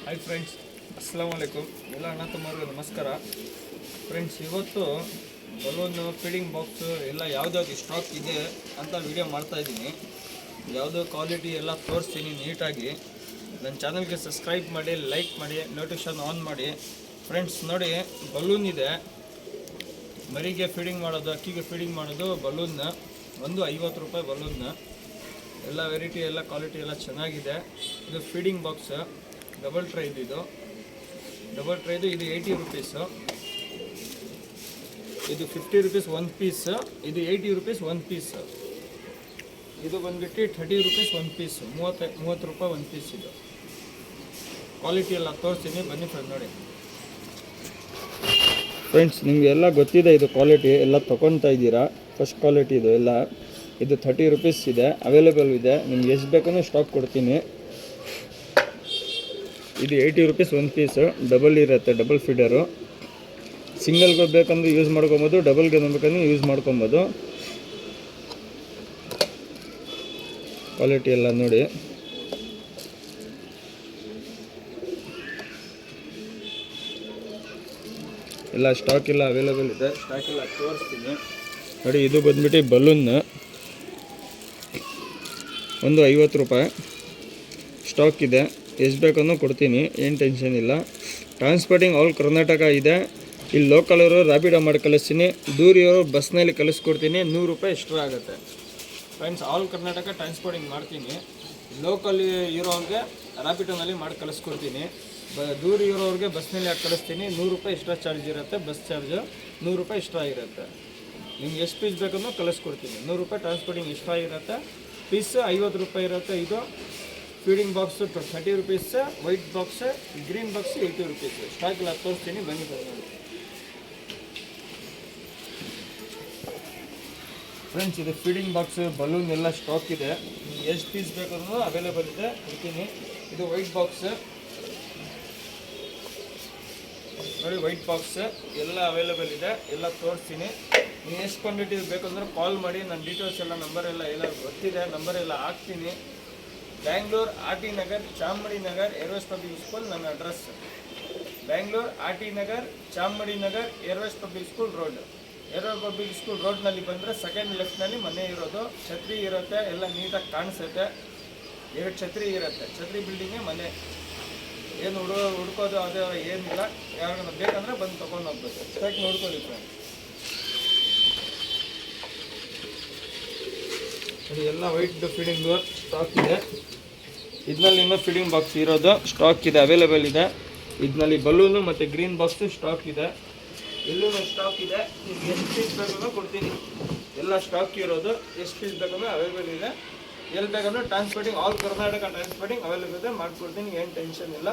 Hi friends, ಅಸ್ಸಲಾಮು ಅಲೈಕುಮ್. ಎಲ್ಲ ಅಣ್ಣ ತಮ್ಮವ್ರಿಗೆ ನಮಸ್ಕಾರ. ಫ್ರೆಂಡ್ಸ್, ಇವತ್ತು ಬಲೂನು ಫೀಡಿಂಗ್ ಬಾಕ್ಸು ಎಲ್ಲ ಯಾವ್ದಾವ್ದು ಸ್ಟಾಕ್ ಇದೆ ಅಂತ ವಿಡಿಯೋ ಮಾಡ್ತಾಯಿದ್ದೀನಿ. ಯಾವುದೋ ಕ್ವಾಲಿಟಿ ಎಲ್ಲ ತೋರಿಸ್ತೀನಿ ನೀಟಾಗಿ. ನನ್ನ ಚಾನಲ್ಗೆ ಸಬ್ಸ್ಕ್ರೈಬ್ ಮಾಡಿ, ಲೈಕ್ ಮಾಡಿ, ನೋಟಿಫಿಕೇಷನ್ ಆನ್ ಮಾಡಿ. ಫ್ರೆಂಡ್ಸ್ ನೋಡಿ, ಬಲೂನ್ ಇದೆ, ಮರಿಗೆ ಫೀಡಿಂಗ್ ಮಾಡೋದು, ಅಕ್ಕಿಗೆ ಫೀಡಿಂಗ್ ಮಾಡೋದು ಬಲೂನ್. ಒಂದು 50 ರೂಪಾಯಿ ಬಲೂನ್. ಎಲ್ಲ ವೆರೈಟಿ, ಎಲ್ಲ ಕ್ವಾಲಿಟಿ ಎಲ್ಲ ಚೆನ್ನಾಗಿದೆ. ಇದು ಫೀಡಿಂಗ್ ಬಾಕ್ಸ್, ಡಬಲ್ ಟ್ರೈದು. ಇದು 80 ರೂಪೀಸು. ಇದು 50 ರೂಪೀಸ್ ಒಂದು ಪೀಸ್. ಇದು 80 ರೂಪೀಸ್ ಒಂದು ಪೀಸ್. ಇದು ಬಂದ್ಬಿಟ್ಟು 30 ರೂಪೀಸ್ ಒಂದು ಪೀಸ್. 30 ರೂಪಾಯಿ ಒಂದು ಪೀಸ್. ಇದು ಕ್ವಾಲಿಟಿ ಎಲ್ಲ ತೋರಿಸ್ತೀನಿ, ಬನ್ನಿ ಫ್ರೆಂಡ್ ನೋಡಿ. ಫ್ರೆಂಡ್ಸ್, ನಿಮಗೆಲ್ಲ ಗೊತ್ತಿದೆ ಇದು ಕ್ವಾಲಿಟಿ, ಎಲ್ಲ ತೊಗೊತಾ ಇದ್ದೀರಾ. ಫಸ್ಟ್ ಕ್ವಾಲಿಟಿ ಇದು ಎಲ್ಲ. ಇದು 30 ರೂಪೀಸ್ ಇದೆ, ಅವೈಲೇಬಲ್ ಇದೆ. ನಿಮ್ಗೆ ಎಷ್ಟು ಬೇಕಂದ್ರೆ ಸ್ಟಾಕ್ ಕೊಡ್ತೀನಿ. ಇದು 80 ರೂಪೀಸ್ ಒಂದು ಪೀಸು. ಡಬಲ್ ಇರುತ್ತೆ, ಡಬಲ್ ಫೀಡರು. ಸಿಂಗಲ್ಗೆ ಬೇಕಂದ್ರೆ ಯೂಸ್ ಮಾಡ್ಕೊಬೋದು, ಡಬಲ್ಗೆ ಬೇಕಂದ್ರೆ ಯೂಸ್ ಮಾಡ್ಕೊಬೋದು. ಕ್ವಾಲಿಟಿ ಎಲ್ಲ ನೋಡಿ. ಎಲ್ಲ ಸ್ಟಾಕ್ ಎಲ್ಲ ಅವೈಲೇಬಲ್ ಇದೆ. ಸ್ಟಾಕ್ ಎಲ್ಲ ತೋರಿಸ್ತೀನಿ ನೋಡಿ. ಇದು ಬಂದ್ಬಿಟ್ಟು ಬಲೂನ್, ಒಂದು 50 ರೂಪಾಯಿ ಸ್ಟಾಕ್ ಇದೆ. ಎಷ್ಟು ಬೇಕನ್ನೋ ಕೊಡ್ತೀನಿ, ಏನು ಟೆನ್ಷನ್ ಇಲ್ಲ. ಟ್ರಾನ್ಸ್ಪೋರ್ಟಿಂಗ್ ಆಲ್ ಕರ್ನಾಟಕ ಇದೆ. ಇಲ್ಲಿ ಲೋಕಲ್ ಇರೋ ರ್ಯಾಪಿಡೋ ಮಾಡಿ ಕಳಿಸ್ತೀನಿ, ದೂರ ಇರೋ ಬಸ್ನಲ್ಲಿ ಕಳಿಸ್ಕೊಡ್ತೀನಿ. 100 ರೂಪಾಯಿ ಎಕ್ಸ್ಟ್ರಾ ಆಗುತ್ತೆ. ಫ್ರೆಂಡ್ಸ್, ಆಲ್ ಕರ್ನಾಟಕ ಟ್ರಾನ್ಸ್ಪೋರ್ಟಿಂಗ್ ಮಾಡ್ತೀನಿ. ಲೋಕಲ್ ಇರೋರಿಗೆ ರ್ಯಾಪಿಡೋನಲ್ಲಿ ಮಾಡಿ ಕಳಿಸ್ಕೊಡ್ತೀನಿ. ದೂರ ಇರೋರಿಗೆ ಬಸ್ನಲ್ಲಿ ಹಾಕಿ ಕಳಿಸ್ತೀನಿ. 100 ರೂಪಾಯಿ ಎಕ್ಸ್ಟ್ರಾ ಚಾರ್ಜ್ ಇರುತ್ತೆ, ಬಸ್ ಚಾರ್ಜು 100 ರೂಪಾಯಿ ಎಕ್ಸ್ಟ್ರಾ ಇರುತ್ತೆ. ನಿಮ್ಗೆ ಎಷ್ಟು ಪೀಸ್ ಬೇಕನ್ನೋ ಕಳಿಸ್ಕೊಡ್ತೀನಿ. 100 ರೂಪಾಯಿ ಟ್ರಾನ್ಸ್ಪೋರ್ಟಿಂಗ್ ಎಕ್ಸ್ಟ್ರಾ ಇರುತ್ತೆ. ಪೀಸ್ 50 ರೂಪಾಯಿ ಇರುತ್ತೆ. ಇದು feeding box 30 rupees, white box, green box 80 rupees. Stock ಎಲ್ಲ ತೋರಿಸ್ತೀನಿ, ಬನ್ನಿ ನೋಡಿ. ಫ್ರೆಂಡ್ಸ್, ಇದು ಫೀಡಿಂಗ್ ಬಾಕ್ಸ್, ಬಲೂನ್ ಎಲ್ಲ ಸ್ಟಾಕ್ ಇದೆ. ಎಷ್ಟು ಪೀಸ್ ಬೇಕಂದ್ರೂ ಅವೈಲೇಬಲ್ ಇದೆ, ಕೊಡ್ತೀನಿ. ಇದು ವೈಟ್ ಬಾಕ್ಸ್ ನೋಡಿ. ವೈಟ್ ಬಾಕ್ಸ್ ಎಲ್ಲ ಅವೈಲೇಬಲ್ ಇದೆ, ಎಲ್ಲ ತೋರಿಸ್ತೀನಿ. ನೀವು ಎಷ್ಟು ಕ್ವಾಂಟಿಟಿ ಬೇಕಂದ್ರೆ ಕಾಲ್ ಮಾಡಿ. ನನ್ನ ಡೀಟೇಲ್ಸ್ ಎಲ್ಲ ನಂಬರೆಲ್ಲ ಎಲ್ಲ ಗೊತ್ತಿದೆ, ನಂಬರೆಲ್ಲ ಹಾಕ್ತೀನಿ. Bangalore RT Nagar, Chamadi Nagar, airways public school ನನ್ನ address. Bangalore RT Nagar, Chamadi Nagar, airways public school road. Airways public school ರೋಡ್ನಲ್ಲಿ ಬಂದರೆ ಸೆಕೆಂಡ್ ಲೆಫ್ಟ್ನಲ್ಲಿ ಮನೆ ಇರೋದು. ಛತ್ರಿ ಇರುತ್ತೆ, ಎಲ್ಲ ನೀಟಾಗಿ ಕಾಣಿಸುತ್ತೆ. 2 ಛತ್ರಿ ಇರುತ್ತೆ. ಛತ್ರಿ ಬಿಲ್ಡಿಂಗೇ ಮನೆ. ಏನು ಹುಡ್ಕೋದು ಅದು ಏನಿಲ್ಲ. ಯಾರು ಬೇಕಂದರೆ ಬಂದು ತೊಗೊಂಡು ಹೋಗ್ಬೇಕು. ಸ್ಟಾಕ್ ನೋಡ್ಕೊಳ್ಳಿ ಫ್ರೆಂಡ್. ಇದು ಎಲ್ಲ ವೈಟ್ ಫೀಡಿಂಗು ಸ್ಟಾಕ್ ಇದೆ. ಇದರಲ್ಲಿ ಇನ್ನೂ ಫೀಡಿಂಗ್ ಬಾಕ್ಸ್ ಇರೋದು ಸ್ಟಾಕ್ ಇದೆ, ಅವೈಲೇಬಲ್ ಇದೆ. ಇದರಲ್ಲಿ ಬಲೂನು ಮತ್ತು ಗ್ರೀನ್ ಬಾಕ್ಸು ಸ್ಟಾಕ್ ಇದೆ. ಎಲ್ಲೂ ಸ್ಟಾಕ್ ಇದೆ. ನಿಮ್ಗೆ ಎಷ್ಟು ಪೀಸ್ ಬೇಕಂದ್ರೆ ಕೊಡ್ತೀನಿ. ಎಲ್ಲ ಸ್ಟಾಕ್ ಇರೋದು, ಎಷ್ಟು ಪೀಸ್ ಬೇಕಂದ್ರೆ ಅವೈಲೇಬಲ್ ಇದೆ. ಎಲ್ಲಿ ಬೇಕಂದ್ರೆ transporting all Karnataka transporting available ಇದೆ, ಮಾಡಿಕೊಡ್ತೀನಿ. ಏನು ಟೆನ್ಷನ್ ಇಲ್ಲ.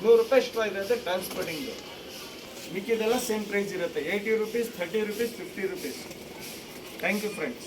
100 ರೂಪಾಯಿ ಎಕ್ಸ್ಟ್ರಾ ಇರುತ್ತೆ ಟ್ರಾನ್ಸ್ಪೋರ್ಟಿಂಗು. ಮಿಕ್ಕಿದೆಲ್ಲ ಸೇಮ್ ಪ್ರೈಸ್ ಇರುತ್ತೆ. 80 rupees, 30 rupees, 50 rupees. Thank you friends.